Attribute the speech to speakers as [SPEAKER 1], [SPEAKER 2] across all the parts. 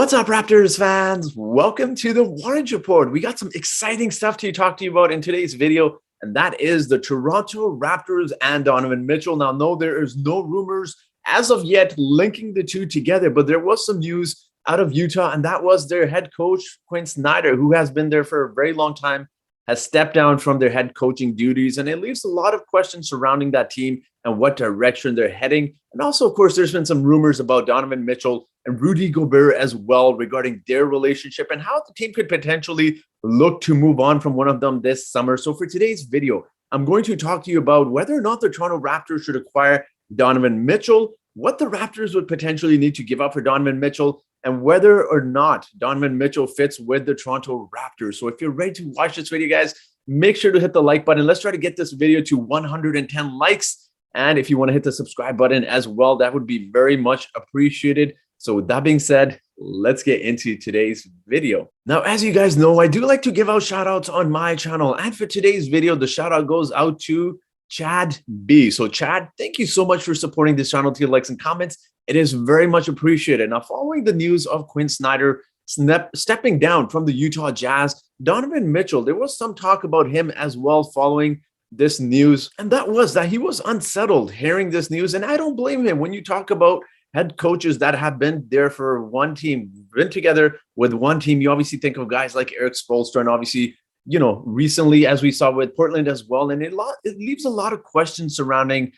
[SPEAKER 1] What's up, Raptors fans? Welcome to the Orange Report. We got some exciting stuff to talk to you about in today's video, and that is the Toronto Raptors and Donovan Mitchell. Now, no, there is no rumors as of yet linking the two together, but there was some news out of Utah, and that was their head coach, Quinn Snyder, who has been there for a very long time, has stepped down from their head coaching duties, and it leaves a lot of questions surrounding that team and what direction they're heading. And also, of course, there's been some rumors about Donovan Mitchell and Rudy Gobert as well regarding their relationship and how the team could potentially look to move on from one of them this summer. So for today's video, I'm going to talk to you about whether or not the Toronto Raptors should acquire Donovan Mitchell, what the Raptors would potentially need to give up for Donovan Mitchell, and whether or not Donovan Mitchell fits with the Toronto Raptors. So if you're ready to watch this video, guys, make sure to hit the like button. Let's try to get this video to 110 likes. And if you want to hit the subscribe button as well, that would be very much appreciated. So with that being said, let's get into today's video. Now, as you guys know, I do like to give out shout outs on my channel. And for today's video, the shout out goes out to Chad B. So Chad, thank you so much for supporting this channel, to your likes and comments. It is very much appreciated. Now, following the news of Quinn Snyder stepping down from the Utah Jazz, Donovan Mitchell, there was some talk about him as well following this news. And that was that he was unsettled hearing this news. And I don't blame him. When you talk about head coaches that have been there for one team, been together with one team, you obviously think of guys like Eric Spoelstra, and obviously, you know, recently, as we saw with Portland as well. And it leaves a lot of questions surrounding,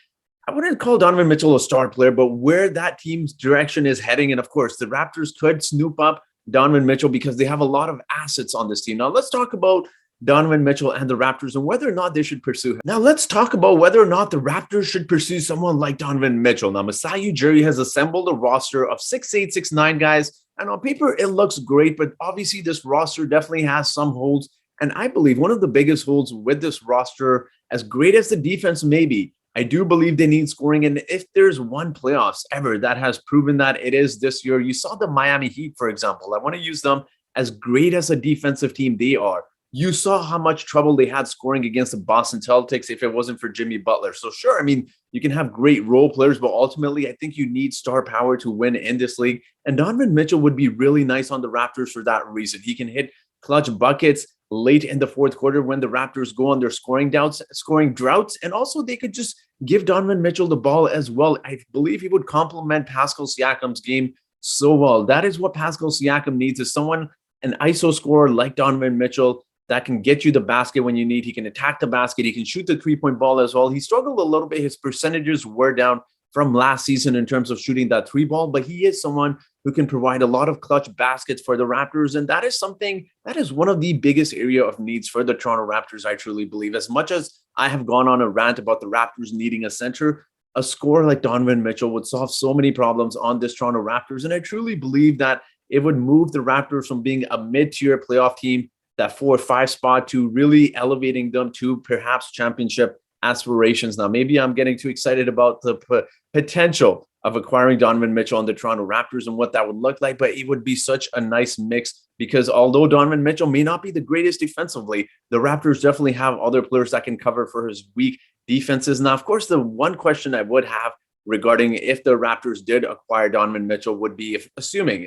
[SPEAKER 1] I wouldn't call Donovan Mitchell a star player, but where that team's direction is heading. And of course, the Raptors could snoop up Donovan Mitchell because they have a lot of assets on this team. Now, let's talk about Donovan Mitchell and the Raptors and whether or not they should pursue him. Now, let's talk about whether or not the Raptors should pursue someone like Donovan Mitchell. Now, Masai Ujiri has assembled a roster of 6'8", 6'9" guys, and on paper, it looks great, but obviously this roster definitely has some holes. And I believe one of the biggest holes with this roster, as great as the defense may be, I do believe they need scoring. And if there's one playoffs ever that has proven that, it is this year. You saw the Miami Heat, for example. I want to use them as great as a defensive team they are. You saw how much trouble they had scoring against the Boston Celtics if it wasn't for Jimmy Butler. So sure, I mean, you can have great role players, but ultimately I think you need star power to win in this league. And Donovan Mitchell would be really nice on the Raptors for that reason. He can hit clutch buckets late in the fourth quarter when the Raptors go on their scoring droughts. And also they could just give Donovan Mitchell the ball as well. I believe he would complement Pascal Siakam's game so well. That is what Pascal Siakam needs, is someone, an ISO scorer like Donovan Mitchell, that can get you the basket when you need. He can attack the basket. He can shoot the three-point ball as well. He struggled a little bit. His percentages were down from last season in terms of shooting that three ball, but he is someone who can provide a lot of clutch baskets for the Raptors. And that is something that is one of the biggest area of needs for the Toronto Raptors, I truly believe. As much as I have gone on a rant about the Raptors needing a center, a scorer like Donovan Mitchell would solve so many problems on this Toronto Raptors. And I truly believe that it would move the Raptors from being a mid-tier playoff team, that 4 or 5 spot, to really elevating them to perhaps championship aspirations. Now, maybe I'm getting too excited about the potential of acquiring Donovan Mitchell on the Toronto Raptors and what that would look like, but it would be such a nice mix because although Donovan Mitchell may not be the greatest defensively, the Raptors definitely have other players that can cover for his weak defenses. Now, of course, the one question I would have regarding if the Raptors did acquire Donovan Mitchell would be, assuming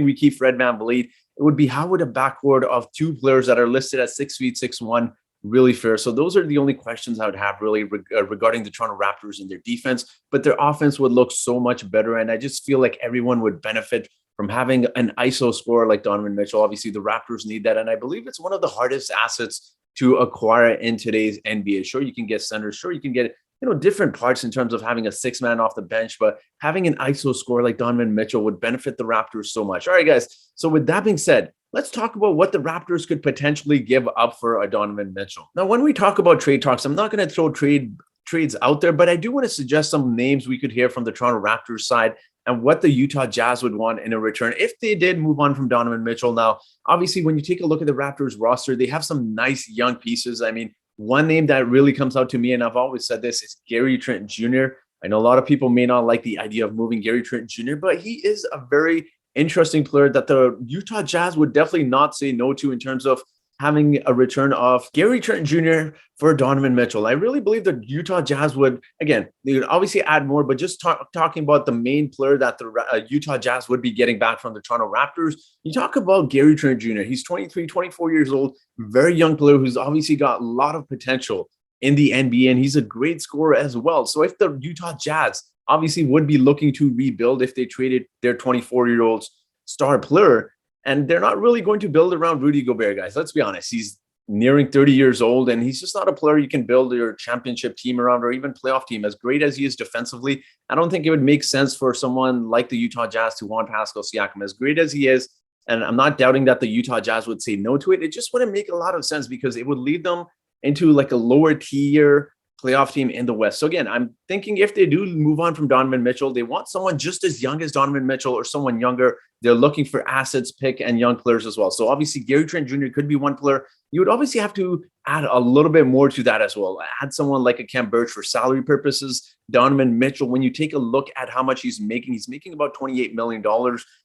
[SPEAKER 1] we keep Fred VanVleet, it would be how would a backcourt of two players that are listed at 6 feet 6'1" really fare? So those are the only questions I would have really regarding the Toronto Raptors and their defense, but their offense would look so much better. And I just feel like everyone would benefit from having an ISO scorer like Donovan Mitchell. Obviously, the Raptors need that. And I believe it's one of the hardest assets to acquire in today's NBA. Sure, you can get centers. Sure, you can get different parts in terms of having a 6-man off the bench, but having an ISO scorer like Donovan Mitchell would benefit the Raptors so much. All right, guys. So with that being said, let's talk about what the Raptors could potentially give up for a Donovan Mitchell. Now, when we talk about trade talks, I'm not going to throw trades out there, but I do want to suggest some names we could hear from the Toronto Raptors side and what the Utah Jazz would want in a return if they did move on from Donovan Mitchell. Now, obviously, when you take a look at the Raptors roster, they have some nice young pieces. I mean, one name that really comes out to me, and I've always said this, is Gary Trent Jr. I know a lot of people may not like the idea of moving Gary Trent Jr., but he is a very interesting player that the Utah Jazz would definitely not say no to in terms of having a return of Gary Trent Jr. for Donovan Mitchell. I really believe the Utah Jazz would, again, they would obviously add more, but just talking about the main player that the Utah Jazz would be getting back from the Toronto Raptors, you talk about Gary Trent Jr. He's 23, 24 years old, very young player who's obviously got a lot of potential in the NBA, and he's a great scorer as well. So if the Utah Jazz obviously would be looking to rebuild if they traded their 24-year-old star player, and they're not really going to build around Rudy Gobert, guys. Let's be honest. He's nearing 30 years old, and he's just not a player you can build your championship team around or even playoff team. As great as he is defensively, I don't think it would make sense for someone like the Utah Jazz to want Pascal Siakam. As great as he is, and I'm not doubting that the Utah Jazz would say no to it, it just wouldn't make a lot of sense because it would lead them into like a lower tier playoff team in the West. So again, I'm thinking if they do move on from Donovan Mitchell, they want someone just as young as Donovan Mitchell or someone younger. They're looking for assets, pick, and young players as well. So obviously Gary Trent Jr. could be one player. You would obviously have to add a little bit more to that as well. Add someone like a Khem Birch for salary purposes. Donovan Mitchell, when you take a look at how much he's making about $28 million.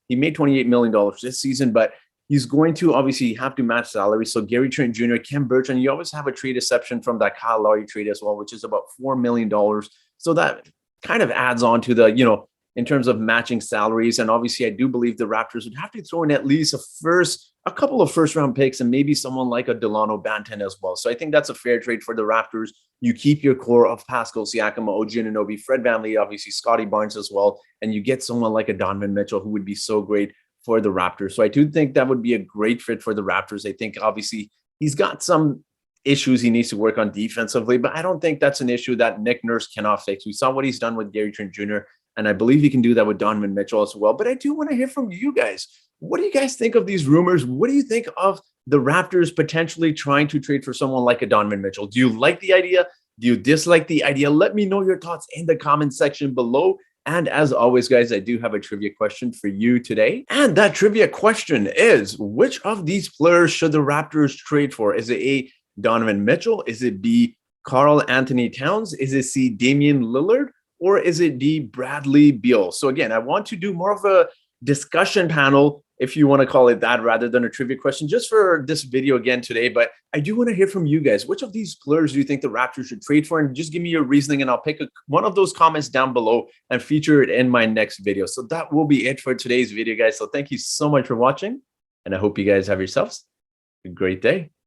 [SPEAKER 1] He made $28 million this season, but he's going to obviously have to match salary. So Gary Trent Jr., Khem Birch, and you always have a trade exception from that Kyle Lowry trade as well, which is about $4 million. So that kind of adds on to the, in terms of matching salaries. And obviously I do believe the Raptors would have to throw in at least a couple of first round picks and maybe someone like a Delano Banton as well. So I think that's a fair trade for the Raptors. You keep your core of Pascal Siakam, OG Anunoby, Fred VanVleet, obviously Scotty Barnes as well. And you get someone like a Donovan Mitchell who would be so great for the Raptors. So I do think that would be a great fit for the Raptors. I think obviously he's got some issues he needs to work on defensively, but I don't think that's an issue that Nick Nurse cannot fix. We saw what he's done with Gary Trent Jr., and I believe he can do that with Donovan Mitchell as well. But I do want to hear from you guys. What do you guys think of these rumors? What do you think of the Raptors potentially trying to trade for someone like a Donovan Mitchell? Do you like the idea? Do you dislike the idea? Let me know your thoughts in the comment section below. And as always, guys, I do have a trivia question for you today. And that trivia question is, which of these players should the Raptors trade for? Is it A, Donovan Mitchell? Is it B, Karl Anthony Towns? Is it C, Damian Lillard? Or is it D, Bradley Beal? So again, I want to do more of a discussion panel, if you want to call it that, rather than a trivia question, just for this video again today. But I do want to hear from you guys. Which of these players do you think the Raptors should trade for? And just give me your reasoning, and I'll pick one of those comments down below and feature it in my next video. So that will be it for today's video, guys. So thank you so much for watching, and I hope you guys have yourselves a great day.